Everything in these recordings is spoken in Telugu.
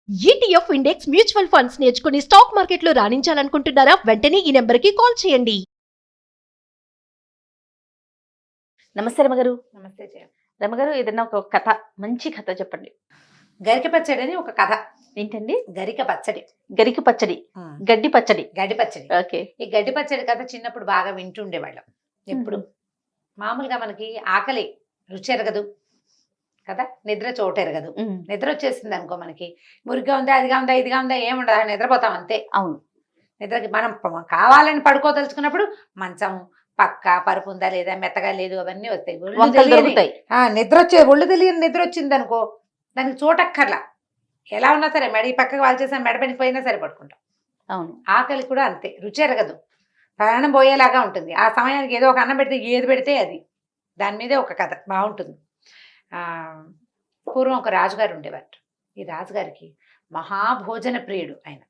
ఈటీఎఫ్ ఇండెక్స్ మ్యూచువల్ ఫండ్స్ నేర్చుకుని స్టాక్ మార్కెట్లో రాణించాలనుకుంటున్నారా? వెంటనే ఈ నెంబర్కి కాల్ చేయండి. నమస్తే రమగారు. నమస్తే జయ. రమగారు, ఏదైనా ఒక కథ, మంచి కథ చెప్పండి. గరిక పచ్చడి అని ఒక కథ. ఏంటండి? గరిక పచ్చడి. గరిక పచ్చడి, గడ్డి పచ్చడి. గడ్డి పచ్చడి. ఓకే. ఈ గడ్డి పచ్చడి కథ చిన్నప్పుడు బాగా వింటుండేవాళ్ళం. ఎప్పుడు మామూలుగా మనకి ఆకలి రుచి ఎరగదు కదా, నిద్ర చోటు ఎరగదు. నిద్ర వచ్చేసింది అనుకో, మనకి మురిగ్గా ఉందా, అదిగా ఉందా, ఇదిగా ఉందా, ఏముండదు, నిద్రపోతాం అంతే. అవును. నిద్రకి మనం కావాలని పడుకోదలుచుకున్నప్పుడు మంచం పక్క పరుపు ఉందా లేదా, మెత్తగా లేదు, అవన్నీ వస్తాయి. నిద్ర ఒళ్ళు తెలియని నిద్ర వచ్చింది అనుకో, దానికి చోటక్కర్లా, ఎలా ఉన్నా సరే మెడ ఈ పక్కకు వాళ్ళు చేసిన మెడ పడిపోయినా సరే పడుకుంటాం. అవును. ఆకలి కూడా అంతే, రుచి ఎరగదు, ప్రాణం పోయేలాగా ఉంటుంది. ఆ సమయానికి ఏదో ఒక అన్నం పెడితే ఏది పెడితే అది, దాని మీదే ఒక కథ బాగుంటుంది. పూర్వం ఒక రాజుగారు ఉండేవారు. ఈ రాజుగారికి మహాభోజన ప్రియుడు ఆయన.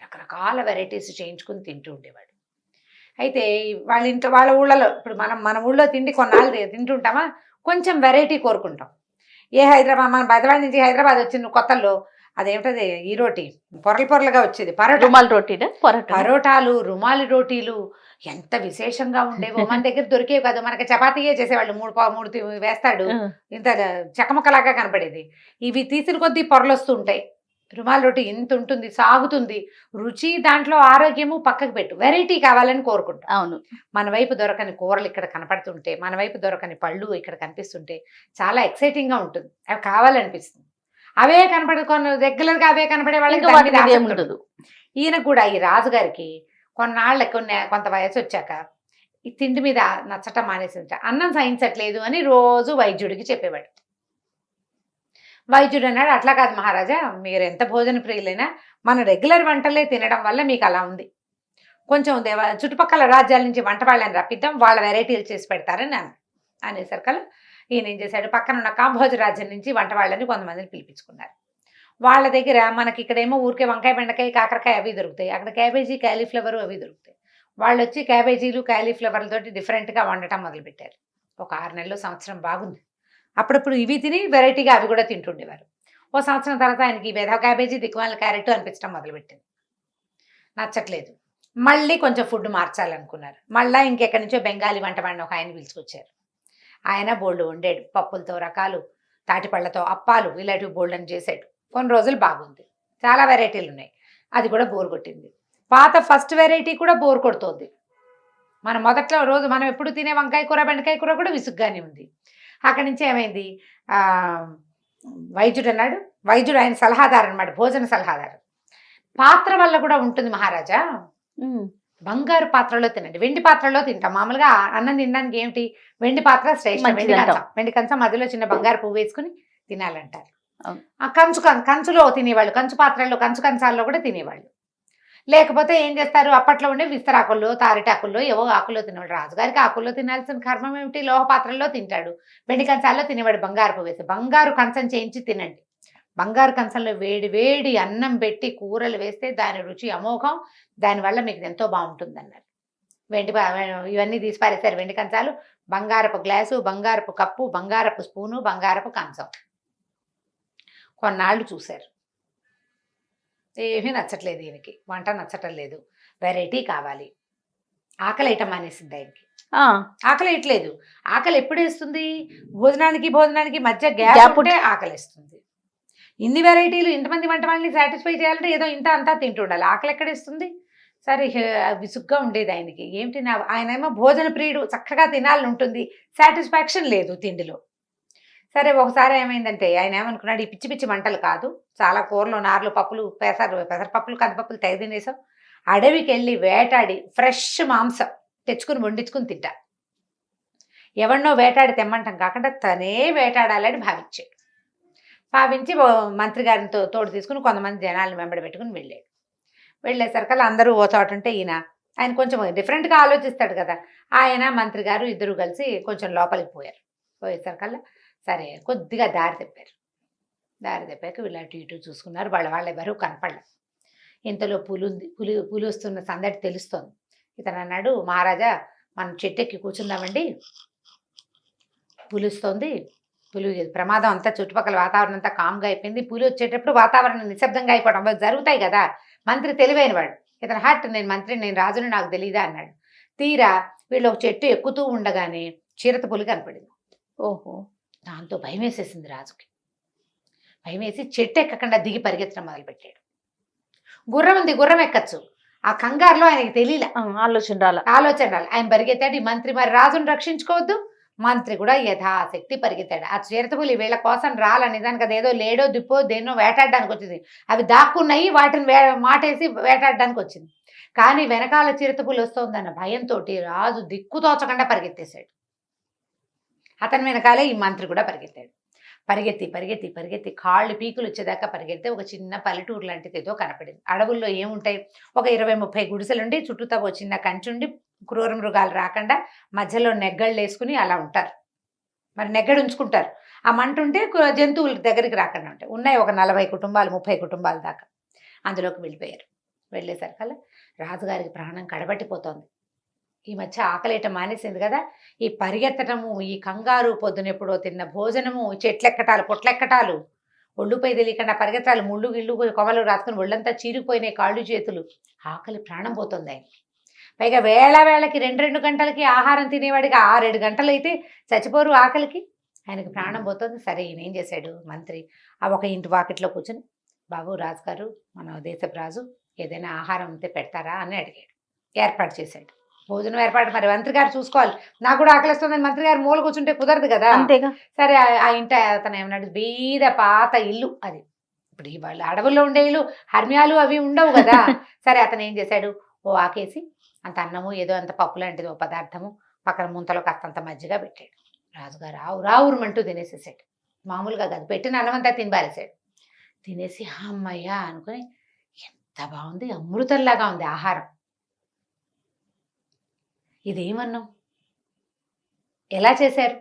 రకరకాల వెరైటీస్ చేయించుకుని తింటూ ఉండేవాడు. అయితే వాళ్ళ ఇంట్లో వాళ్ళ ఊళ్ళలో, ఇప్పుడు మన ఊళ్ళో తిండి కొన్నాళ్ళు తింటుంటామా, కొంచెం వెరైటీ కోరుకుంటాం. హైదరాబాద్, మన బెదవాడి నుంచి హైదరాబాద్ వచ్చిన కొత్తల్లో అదేమిటది, ఈ రోటీ పొరలుగా వచ్చేది, పరోటాలు, రుమాలి రోటీలు ఎంత విశేషంగా ఉండేవో. మన దగ్గర దొరికేవి కాదు, మనకి చపాతీయే చేసేవాళ్ళు, మూడు వేస్తాడు, ఇంత చెక్కముక్కలాగా కనపడేది. ఇవి తీసిన కొద్దీ పొరలు వస్తూ ఉంటాయి. రుమాలి రోటీ ఇంత ఉంటుంది, సాగుతుంది, రుచి, దాంట్లో ఆరోగ్యము పక్కకు పెట్టు, వెరైటీ కావాలని కోరుకుంటాం. అవును. మన వైపు దొరకని కూరలు ఇక్కడ కనపడుతుంటే, మన వైపు దొరకని పళ్ళు ఇక్కడ కనిపిస్తుంటే చాలా ఎక్సైటింగ్గా ఉంటుంది, అవి కావాలనిపిస్తుంది. అవే రెగ్యులర్గా అవే కనపడే వాళ్ళకి ఉండదు. ఈయన కూడా, ఈ రాజుగారికి కొంత వయసు వచ్చాక ఈ తిండి మీద నచ్చటం మానేసింది. అన్నం సహించట్లేదు అని రోజు వైద్యుడికి చెప్పేవాడు. వైద్యుడు అన్నాడు, అట్లా కాదు మహారాజా, మీరు ఎంత భోజన ప్రియులైనా మన రెగ్యులర్ వంటలే తినడం వల్ల మీకు అలా ఉంది. కొంచెం చుట్టుపక్కల రాజ్యాల నుంచి వంట వాళ్ళని రప్పిద్దాం, వాళ్ళ వెరైటీలు చేసి పెడతారని అనేసరికల్లా ఈయన ఏం చేశాడు, పక్కన ఉన్న కాంభోజ రాజ్యం నుంచి వంట వాళ్ళని కొంతమందిని పిలిపించుకున్నారు. వాళ్ళ దగ్గర మనకి ఇక్కడేమో ఊరికే వంకాయ, బెండకాయ, కాకరకాయ అవి దొరుకుతాయి, అక్కడ క్యాబేజీ, క్యాలీఫ్లవర్ అవి దొరుకుతాయి. వాళ్ళు వచ్చి క్యాబేజీలు, క్యాలీఫ్లవర్లతోటి డిఫరెంట్గా వండటం మొదలుపెట్టారు. ఒక 6 నెలలు, సంవత్సరం బాగుంది. అప్పుడప్పుడు ఇవి తిని వెరైటీగా అవి కూడా తింటుండేవారు. ఓ సంవత్సరం తర్వాత ఆయనకి క్యాబేజీ, దిక్కుమాల క్యారెట్ అనిపించడం మొదలుపెట్టింది. నచ్చట్లేదు, మళ్ళీ కొంచెం ఫుడ్ మార్చాలనుకున్నారు. మళ్ళీ ఇంకెక్కడి నుంచో బెంగాలీ వంట వాడిని ఒక ఆయన పిలుచుకొచ్చారు. ఆయన బోల్డ్ వండాడు, పప్పులతో రకాలు, తాటిపళ్ళతో అప్పాలు, ఇలాంటివి బోల్డని చేశాడు. కొన్ని రోజులు బాగుంది, చాలా వెరైటీలు ఉన్నాయి. అది కూడా బోర్ కొట్టింది. ఫస్ట్ వెరైటీ కూడా బోర్ కొడుతోంది. మొదట్లో రోజు మనం ఎప్పుడు తినే వంకాయ కూర, బెండకాయ కూర కూడా విసుగ్గానే ఉంది. అక్కడి నుంచి ఏమైంది, వైద్యుడు అన్నాడు, వైద్యుడు ఆయన సలహాదారు అనమాట, భోజన సలహాదారు. పాత్ర వల్ల కూడా ఉంటుంది మహారాజా, బంగారు పాత్రలో తినండి, వెండి పాత్రలో తింటాం. మామూలుగా అన్నం తినడానికి ఏమిటి, వెండి పాత్ర శ్రేష్ఠ, వెండి కంచం మధ్యలో చిన్న బంగారు పువ్వు వేసుకుని తినాలంటారు. ఆ కంచులో తినేవాళ్ళు, కంచు పాత్రల్లో, కంచు కంచాల్లో కూడా తినేవాళ్ళు. లేకపోతే ఏం చేస్తారు, అప్పట్లో ఉండే విస్తరాకుల్లో, తారిటాకుల్లో, ఏవో ఆకుల్లో తినేవాడు. రాజుగారికి ఆకుల్లో తినాల్సిన కర్మం ఏమిటి, లోహ పాత్రల్లో తింటాడు, వెండి కంచాల్లో తినేవాడు. బంగారు పువ్వు వేసి బంగారు కంచం చేయించి తినండి. బంగారు కంచంలో వేడి వేడి అన్నం పెట్టి కూరలు వేస్తే దాని రుచి అమోఘం, దానివల్ల మీకు ఎంతో బాగుంటుంది అన్నారు. ఇవన్నీ తీసి పారేశారు, వెండి కంచాలు, బంగారపు గ్లాసు, బంగారపు కప్పు, బంగారపు స్పూను, బంగారపు కంచం. కొన్నాళ్ళు చూశారు, ఏమీ నచ్చట్లేదు ఈయనకి, వంట నచ్చటం లేదు, వెరైటీ కావాలి. ఆకలి ఐటమ్ అనేసింది ఆయనకి. ఆకలి వేయట్లేదు. ఆకలి ఎప్పుడు వేస్తుంది, భోజనానికి మధ్య గ్యాప్ ఉంటే ఆకలి వేస్తుంది. ఇన్ని వెరైటీలు, ఇంతమంది వంట వాళ్ళని సాటిస్ఫై చేయాలంటే ఏదో ఇంత అంతా తింటుండాలి, ఆకలి ఎక్కడేస్తుంది. సరే, విసుగ్గా ఉండేది ఆయనకి. ఏమిటి, ఆయన ఏమో భోజన ప్రియుడు, చక్కగా తినాలని ఉంటుంది, సాటిస్ఫాక్షన్ లేదు తిండిలో. సరే, ఒకసారి ఏమైందంటే ఆయన ఏమనుకున్నాడు, ఈ పిచ్చి పిచ్చి వంటలు కాదు, చాలా కూరలు, నార్లు, పప్పులు, పెసరపప్పులు, కందిపప్పులు తెగ తినేసాం, అడవికి వెళ్ళి వేటాడి ఫ్రెష్ మాంసం తెచ్చుకుని వండించుకుని తింటా. ఎవరినో వేటాడి తెమ్మంటాం కాకుండా తనే వేటాడాలని భావించి మంత్రి గారితో తోడు తీసుకుని కొంతమంది జనాలను వెంబడి పెట్టుకుని వెళ్ళేసరికల్లా అందరూ ఓ చోట ఉంటే ఆయన కొంచెం డిఫరెంట్గా ఆలోచిస్తాడు కదా. ఆయన మంత్రి గారు ఇద్దరు కలిసి కొంచెం లోపలికి పోయేసరికల్లా సరే కొద్దిగా దారి తెప్పాక వీళ్ళు అటు ఇటు చూసుకున్నారు. వాళ్ళు ఎవరు కనపడలేదు. ఇంతలో పులి వస్తున్న సందడి తెలుస్తోంది. ఇతను అన్నాడు, మహారాజా మనం చెట్టెక్కి కూర్చుందామండి, పులి వస్తోంది, పులి ప్రమాదం అంతా చుట్టుపక్కల వాతావరణం అంతా కామ్గా అయిపోయింది. పులి వచ్చేటప్పుడు వాతావరణం నిశ్శబ్దంగా అయిపోవడం అవి జరుగుతాయి కదా. మంత్రి తెలివైనవాడు, ఇతను హట్ నేను మంత్రిని, నేను రాజుని, నాకు తెలీదా అన్నాడు. తీరా వీళ్ళు ఒక చెట్టు ఎక్కుతూ ఉండగానే చిరత పులి కనపడింది. ఓహో. దాంతో భయం వేసేసింది రాజుకి. భయం వేసి చెట్టు ఎక్కకుండా దిగి పరిగెత్తడం మొదలుపెట్టాడు. గుర్రం ఉంది, గుర్రం ఎక్కచ్చు. ఆ కంగారులో ఆయనకి తెలియలే, ఆలోచన రాల. ఆయన పరిగెత్తాడు. ఈ మంత్రి మరి రాజును రక్షించుకోవద్దు, మంత్రి కూడా యథాశక్తి పరిగెత్తాడు. ఆ చిరతపులి వీళ్ళ కోసం రాలని, దానికి అదేదో లేడో దిప్పో దేన్నో వేటాడడానికి వచ్చింది. అవి దాక్కున్నాయి, వాటిని మాటేసి వేటాడడానికి వచ్చింది. కానీ వెనకాల చిరతపులి వస్తోందన్న భయంతో రాజు దిక్కుతోచకుండా పరిగెత్తేశాడు. అతని వెనకాలే ఈ మంత్రి కూడా పరిగెత్తాడు. పరిగెత్తి పరిగెత్తి పరిగెత్తి కాళ్ళు పీకులు వచ్చేదాకా పరిగెడితే ఒక చిన్న పల్లెటూరు లాంటిది ఏదో కనపడింది. అడవుల్లో ఏముంటాయి, ఒక 20-30 గుడిసెలుండి చుట్టూతా ఒక చిన్న కంచుండి క్రూర మృగాలు రాకుండా మధ్యలో నెగ్గళ్ళు వేసుకుని అలా ఉంటారు. మరి నెగ్గడు ఉంచుకుంటారు. ఆ మంట ఉంటే జంతువుల దగ్గరికి రాకుండా ఉంటాయి. ఉన్నాయి ఒక 40 కుటుంబాలు 30 కుటుంబాల దాకా. అందులోకి వెళ్ళిపోయారు. వెళ్ళేసరికల్లా రాజుగారికి ప్రాణం కడబట్టిపోతోంది. ఈ మధ్య ఆకలేయటం మానేసింది కదా. ఈ పరిగెత్తటము, ఈ కంగారు, పొద్దునెప్పుడో తిన్న భోజనము, చెట్లెక్కటాలు పొట్లెక్కటాలు, ఒళ్ళుపై తెలియకుండా పరిగెత్తాలు, ముళ్ళు గిళ్ళు కొమలు రాసుకుని ఒళ్ళంతా చీరిపోయినాయి కాళ్ళు చేతులు. ఆకలి ప్రాణం పోతుంది ఆయన. పైగా వేళకి 2 గంటలకి ఆహారం తినేవాడికి 6-7 గంటలు అయితే చచ్చిపోరు ఆకలికి. ఆయనకి ప్రాణం పోతుంది. సరే ఈయన ఏం చేశాడు మంత్రి, ఆ ఒక ఇంటి వాకిట్లో కూర్చొని, బాబు రాజుగారు, మన దేశపు రాజు, ఏదైనా ఆహారం ఉంటే పెడతారా అని అడిగాడు. ఏర్పాటు చేశాడు. భోజనం ఏర్పాటు మరి మంత్రి గారు చూసుకోవాలి. నాకు కూడా ఆకలిస్తుందని మంత్రి గారు మూల కూర్చుంటే కుదరదు కదా. అంతేగా. సరే ఆ ఇంట అతను ఏమన్నాడు, బీద పాత ఇల్లు అది. ఇప్పుడు ఈ వాళ్ళు అడవుల్లో ఉండే ఇల్లు, హర్మ్యాలు అవి ఉండవు కదా. సరే అతను ఏం చేశాడు, ఓ ఆకేసి అంత అన్నము ఏదో అంత పప్పు లాంటిది ఓ పదార్థము పక్కన ముంతలో కాస్తంత మజ్జిగ పెట్టాడు. రాజుగారు రావురమంటూ తినేసేసాడు. మామూలుగా కాదు, పెట్టిన అన్నమంతా తినిపారేసాడు. తినేసి అమ్మయ్య అనుకుని, ఎంత బాగుంది, అమృతంలాగా ఉంది ఆహారం. ఇదేమన్నాం, ఎలా చేశారు,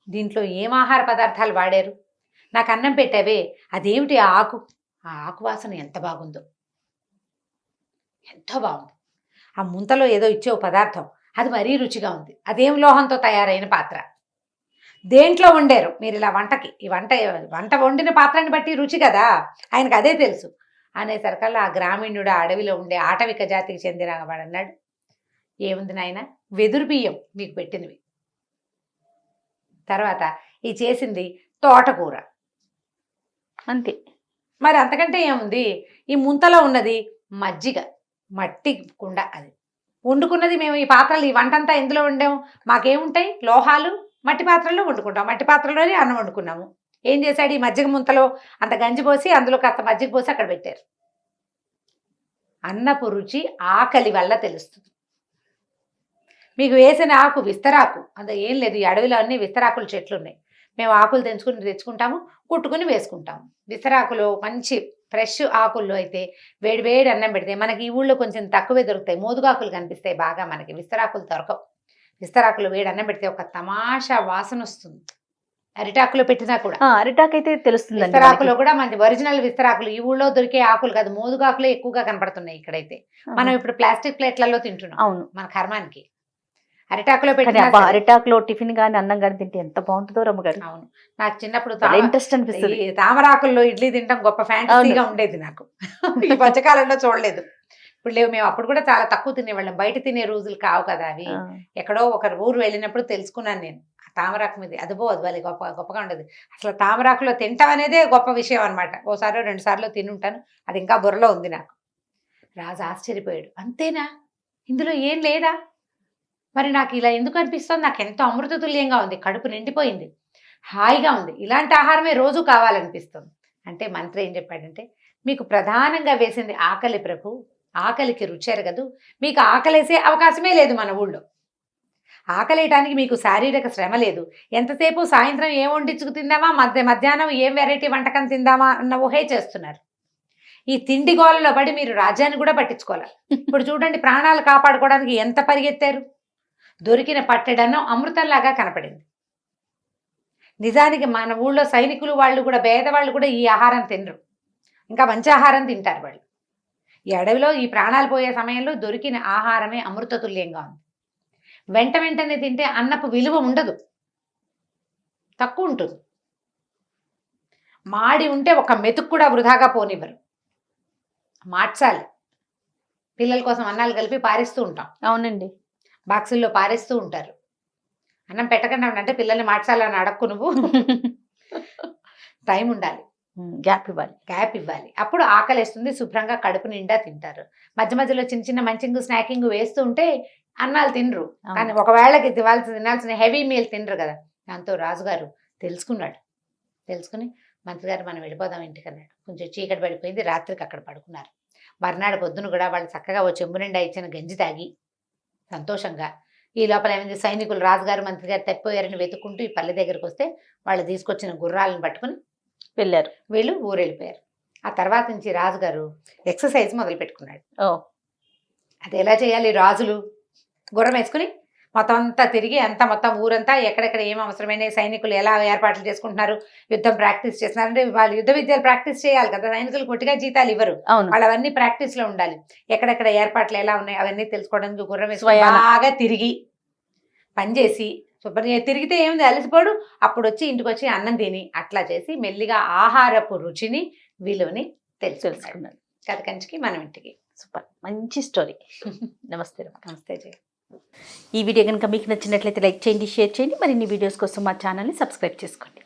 దీంట్లో ఏం ఆహార పదార్థాలు వాడారు, నాకు అన్నం పెట్టావే అదేమిటి ఆ ఆకు వాసన ఎంత బాగుందో, ఎంతో బాగుంది. ఆ ముంతలో ఏదో ఇచ్చే పదార్థం అది మరీ రుచిగా ఉంది. అదేం లోహంతో తయారైన పాత్ర, దేంట్లో వండారు మీరు ఇలా వంటకి, ఈ వంట వండిన పాత్రని బట్టి రుచి కదా, ఆయనకు అదే తెలుసు. అనేసరికల్లా ఆ గ్రామీణుడు ఆ అడవిలో ఉండే ఆటవిక జాతికి చెందిన వాడు అన్నాడు, ఏముంది నాయన, వెదురు బియ్యం మీకు పెట్టినవి, తర్వాత ఈ చేసింది తోటకూర, అంతే. మరి అంతకంటే ఏముంది, ఈ ముంతలో ఉన్నది మజ్జిగ, మట్టి కుండ, అది వండుకున్నది మేము. ఈ పాత్రలు, ఈ వంటంతా ఎందులో వండాము, మాకేముంటాయి లోహాలు, మట్టి పాత్రల్లో వండుకుంటాం, మట్టి పాత్రలోనే అన్నం వండుకున్నాము. ఏం చేశాడు, ఈ మజ్జిగ ముంతలో అంత గంజి పోసి అందులో కాస్త మజ్జిగ పోసి అక్కడ పెట్టారు. అన్నపు రుచి ఆకలి వల్ల తెలుస్తుంది. మీకు వేసిన ఆకు విస్తరాకు, అంత ఏం లేదు, ఈ అడవిలో అన్ని విస్తరాకుల చెట్లు ఉన్నాయి. మేము ఆకులు తెచ్చుకుంటాము, కుట్టుకుని వేసుకుంటాము. విస్తరాకులు మంచి ఫ్రెష్ ఆకుల్లో అయితే వేడి అన్నం పెడితే, మనకి ఈ ఊళ్ళో కొంచెం తక్కువే దొరుకుతాయి, మోదుగాకులు కనిపిస్తాయి బాగా, మనకి విస్తరాకులు దొరకవు. విస్తరాకులు వేడి అన్నం పెడితే ఒక తమాషా వాసన వస్తుంది. అరిటాకులో పెట్టినా కూడా, అరిటాకు అయితే తెలుస్తుంది. విస్తరాకులో కూడా మంచి ఒరిజినల్ విస్తరాకులు, ఈ ఊళ్ళో దొరికే ఆకులు కాదు, మోదుగాకులే ఎక్కువగా కనపడుతున్నాయి ఇక్కడైతే. మనం ఇప్పుడు ప్లాస్టిక్ ప్లేట్లలో తింటున్నాం. అవును, మన కర్మానికి. అరిటాకులో పెట్టిన అరిటాకులో టిఫిన్ గాని అన్నం గాని తింటే ఎంత బాగుంటుందో రమ్మగారు. అవును, నాకు చిన్నప్పుడు ఇంట్రెస్ట్ అనిపిస్తుంది. తామరాకుల్లో ఇడ్లీ తింటాం గొప్ప ఫ్యాంటసీగా ఉండేది నాకు. ఈ మధ్యకాలంలో చూడలేదు, ఇప్పుడు లేవు. మేము అప్పుడు కూడా చాలా తక్కువ తినేవాళ్ళం, బయట తినే రోజులు కావు కదా అవి. ఎక్కడో ఒక ఊరు వెళ్ళినప్పుడు తెలుసుకున్నాను నేను తామరాకు మీద, అదిపో అది వాళ్ళ గొప్పగా ఉండదు. అసలు తామరాకులో తింటాం అనేదే గొప్ప విషయం అనమాట. ఓసారో 2 సార్లు తినుంటాను, అది ఇంకా బుర్రలో ఉంది నాకు. రాజు ఆశ్చర్యపోయాడు, అంతేనా, ఇందులో ఏం లేదా, మరి నాకు ఇలా ఎందుకు అనిపిస్తుంది, నాకు ఎంతో అమృత తుల్యంగా ఉంది, కడుపు నిండిపోయింది, హాయిగా ఉంది, ఇలాంటి ఆహారమే రోజు కావాలనిపిస్తుంది. అంటే మంత్రి ఏం చెప్పాడంటే, మీకు ప్రధానంగా వేసింది ఆకలి ప్రభు, ఆకలికి రుచి ఎరగదు, మీకు ఆకలేసే అవకాశమే లేదు మన ఊళ్ళో. ఆకలేయటానికి మీకు శారీరక శ్రమ లేదు, ఎంతసేపు సాయంత్రం ఏం వండించుకు తిందామా, మధ్యాహ్నం ఏం వెరైటీ వంటకం తిందామా అన్న ఊహే చేస్తున్నారు. ఈ తిండి గోలలో పడి మీరు రాజ్యాన్ని కూడా పట్టించుకోవాలి. ఇప్పుడు చూడండి, ప్రాణాలు కాపాడుకోవడానికి ఎంత పరిగెత్తారు. దొరికిన పట్టెడన్నం అమృతంలాగా కనపడింది. నిజానికి మన ఊళ్ళో సైనికులు వాళ్ళు కూడా, పేదవాళ్ళు కూడా ఈ ఆహారం తినరు, ఇంకా మంచి ఆహారం తింటారు వాళ్ళు. ఈ అడవిలో ఈ ప్రాణాలు పోయే సమయంలో దొరికిన ఆహారమే అమృత తుల్యంగా ఉంది. వెంటనే తింటే అన్నపు విలువ ఉండదు, తక్కువ ఉంటుంది. మాడి ఉంటే ఒక మెతుకు కూడా వృధాగా పోనివ్వరు. మార్చాలి. పిల్లల కోసం అన్నాలు కలిపి పారేస్తూ ఉంటాం, అవునండి. బాక్సుల్లో పారేస్తూ ఉంటారు. అన్నం పెట్టకుండా అంటే పిల్లల్ని మార్చాలని అడక్కు నువ్వు. టైం ఉండాలి, గ్యాప్ ఇవ్వాలి. గ్యాప్ ఇవ్వాలి. అప్పుడు ఆకలేస్తుంది, శుభ్రంగా కడుపు నిండా తింటారు. మధ్య మధ్యలో చిన్న చిన్న మంచింగ్ స్నాకింగ్ వేస్తూ ఉంటే అన్నాలు తినరు. కానీ ఒకవేళకి తినాల్సిన హెవీ మీల్ తినరు కదా. దాంతో రాజుగారు తెలుసుకున్నాడు. తెలుసుకుని మంత్రి గారు మనం వెళ్ళిపోదాం ఇంటికి అన్నాడు. కొంచెం చీకటి పడిపోయింది, రాత్రికి అక్కడ పడుకున్నారు. మర్నాడు పొద్దున కూడా వాళ్ళు చక్కగా ఓ చెంబు నిండా ఇచ్చిన గంజి తాగి సంతోషంగా, ఈ లోపల ఏమైంది, సైనికులు రాజుగారు మంత్రి గారు తప్పిపోయారని వెతుక్కుంటూ ఈ పల్లె దగ్గరికి వస్తే వాళ్ళు తీసుకొచ్చిన గుర్రాలను పట్టుకుని వెళ్ళారు. వీళ్ళు ఊరు వెళ్ళిపోయారు. ఆ తర్వాత నుంచి రాజుగారు ఎక్సర్సైజ్ మొదలు పెట్టుకున్నాడు. అది ఎలా చేయాలి, రాజులు గుర్రం వేసుకుని మొత్తం అంతా తిరిగి మొత్తం ఊరంతా ఎక్కడెక్కడ ఏం అవసరమైన సైనికులు ఎలా ఏర్పాట్లు చేసుకుంటున్నారు, యుద్ధం ప్రాక్టీస్ చేస్తున్నారు. అంటే వాళ్ళు యుద్ధ విద్యలు ప్రాక్టీస్ చేయాలి కదా, సైనికులు కొట్టిగా జీతాలు ఇవ్వరు, వాళ్ళు అవన్నీ ప్రాక్టీస్ లో ఉండాలి. ఎక్కడెక్కడ ఏర్పాట్లు ఎలా ఉన్నాయి అవన్నీ తెలుసుకోవడానికి గుర్రం వేసుకుని బాగా తిరిగి పనిచేసి తిరిగితే ఏముంది అలసిపోడు. అప్పుడు వచ్చి ఇంటికి వచ్చి అన్నం తిని అట్లా చేసి మెల్లిగా ఆహారపు రుచిని విలువని తెలుసుకున్నాడు. కథ కంచికి మనం ఇంటికి. సూపర్, మంచి స్టోరీ. నమస్తే. నమస్తే జయ. ఈ వీడియో కనుక మీకు నచ్చినట్లయితే లైక్ చేయండి, షేర్ చేయండి. మరిన్ని వీడియోస్ కోసం మా ఛానల్ని సబ్స్క్రైబ్ చేసుకోండి.